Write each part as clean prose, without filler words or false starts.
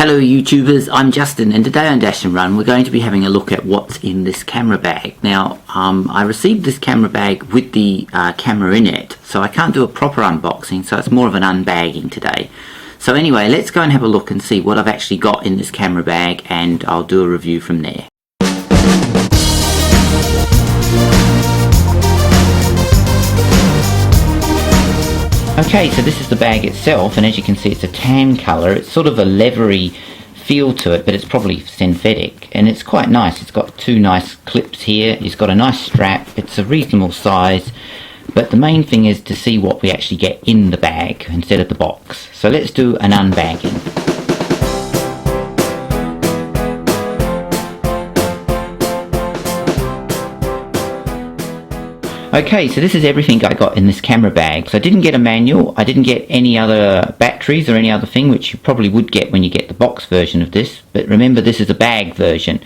Hello YouTubers, I'm Justin, and today on Dash and Run we're going to be having a look at what's in this camera bag. Now I received this camera bag with the camera in it, so I can't do a proper unboxing, so it's more of an unbagging today. So anyway, let's go and have a look and see what I've actually got in this camera bag, and I'll do a review from there. Okay, so this is the bag itself, and as you can see it's a tan colour. It's sort of a leathery feel to it, but it's probably synthetic, and it's quite nice. It's got two nice clips here, it's got a nice strap, it's a reasonable size, but the main thing is to see what we actually get in the bag instead of the box. So let's do an unbagging. Okay, so this is everything I got in this camera bag. So I didn't get a manual, I didn't get any other batteries or any other thing, which you probably would get when you get the box version of this, but remember this is a bag version.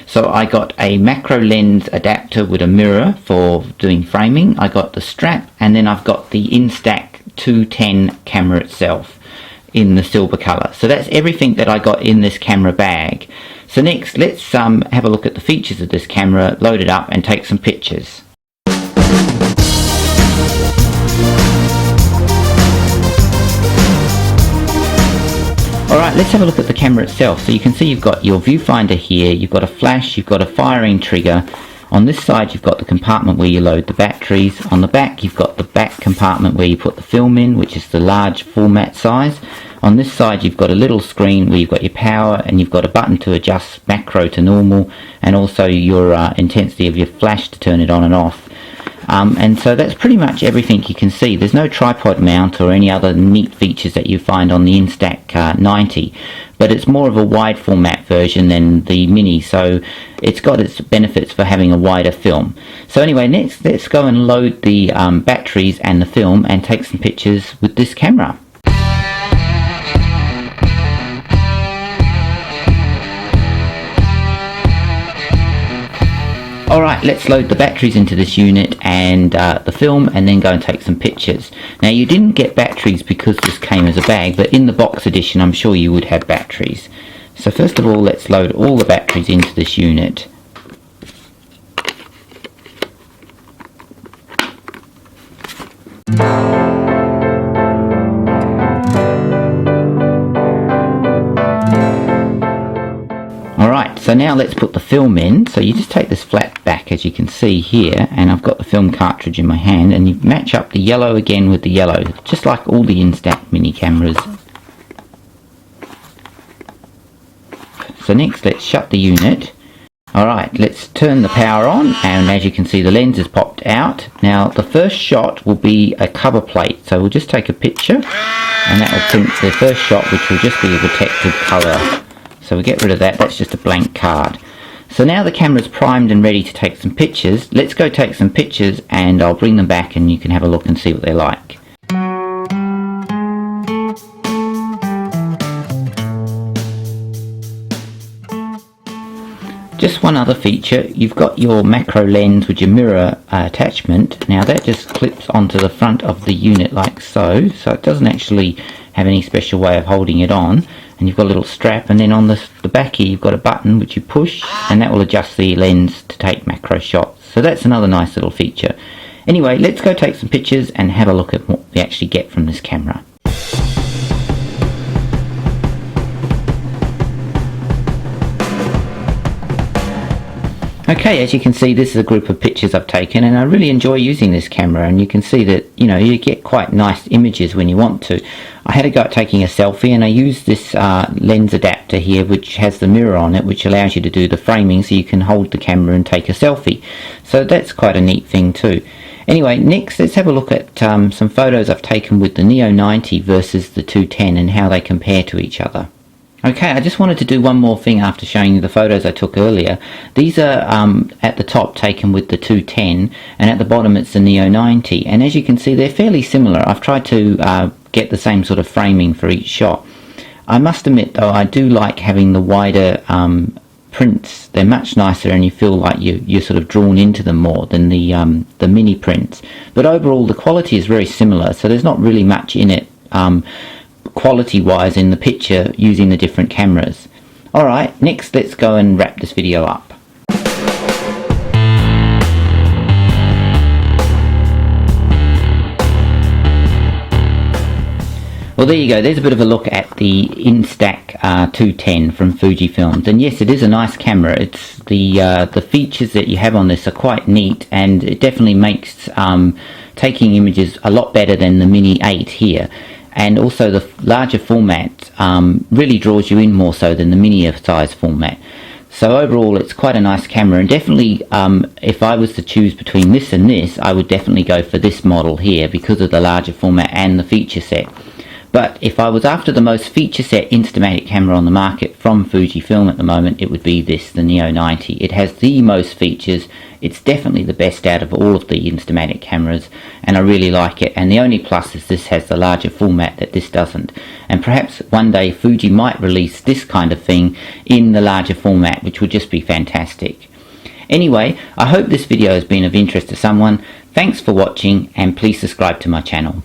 So I got a macro lens adapter with a mirror for doing framing, I got the strap, and then I've got the Instax 210 camera itself in the silver colour. So that's everything that I got in this camera bag. So next, let's have a look at the features of this camera, load it up and take some pictures. Alright, let's have a look at the camera itself. So you can see you've got your viewfinder here, you've got a flash, you've got a firing trigger. On this side you've got the compartment where you load the batteries. On the back you've got the back compartment where you put the film in, which is the large format size. On this side you've got a little screen where you've got your power, and you've got a button to adjust macro to normal, and also your intensity of your flash to turn it on and off. And so that's pretty much everything you can see. There's no tripod mount or any other neat features that you find on the Instax 90, but it's more of a wide format version than the Mini, so it's got its benefits for having a wider film. So anyway, next let's go and load the batteries and the film and take some pictures with this camera. Alright, let's load the batteries into this unit and the film, and then go and take some pictures. Now you didn't get batteries because this came as a bag, but in the box edition I'm sure you would have batteries. So first of all, let's load all the batteries into this unit. Alright, so now let's put the film in. So you just take this flat back, as you can see here, and I've got the film cartridge in my hand, and you match up the yellow again with the yellow, just like all the Instax mini cameras. So next let's shut the unit. Alright, let's turn the power on, and as you can see the lens has popped out. Now the first shot will be a cover plate, so we'll just take a picture, and that will print the first shot, which will just be a protected colour. So we'll get rid of that, that's just a blank card. So now the camera's primed and ready to take some pictures. Let's go take some pictures, and I'll bring them back and you can have a look and see what they're like. Just one other feature, you've got your macro lens with your mirror attachment. Now that just clips onto the front of the unit like so, so it doesn't actually have any special way of holding it on. And you've got a little strap, and then on the back here you've got a button which you push, and that will adjust the lens to take macro shots. So that's another nice little feature. Anyway, let's go take some pictures and have a look at what we actually get from this camera. Okay, as you can see this is a group of pictures I've taken, and I really enjoy using this camera, and you can see that you get quite nice images when you want to. I had a go at taking a selfie, and I used this lens adapter here which has the mirror on it, which allows you to do the framing so you can hold the camera and take a selfie. So that's quite a neat thing too. Anyway, next let's have a look at some photos I've taken with the Neo 90 versus the 210 and how they compare to each other. Okay, I just wanted to do one more thing after showing you the photos I took earlier. These are at the top taken with the 210, and at the bottom it's the Neo 90, and as you can see they're fairly similar. I've tried to get the same sort of framing for each shot. I must admit though, I do like having the wider prints. They're much nicer, and you feel like you're sort of drawn into them more than the mini prints. But overall the quality is very similar, so there's not really much in it quality wise in the picture using the different cameras. Alright, next let's go and wrap this video up. Well, there you go. There's a bit of a look at the Instax 210 from Fujifilm. And yes, it is a nice camera. It's the features that you have on this are quite neat, and it definitely makes taking images a lot better than the Mini 8 here. And also the larger format really draws you in more so than the mini size format. So overall, it's quite a nice camera, and definitely if I was to choose between this and this, I would definitely go for this model here because of the larger format and the feature set. But if I was after the most feature set Instamatic camera on the market from Fujifilm at the moment, it would be this, the Neo 90. It has the most features. It's definitely the best out of all of the Instamatic cameras, and I really like it. And the only plus is this has the larger format that this doesn't. And perhaps one day Fuji might release this kind of thing in the larger format, which would just be fantastic. Anyway, I hope this video has been of interest to someone. Thanks for watching, and please subscribe to my channel.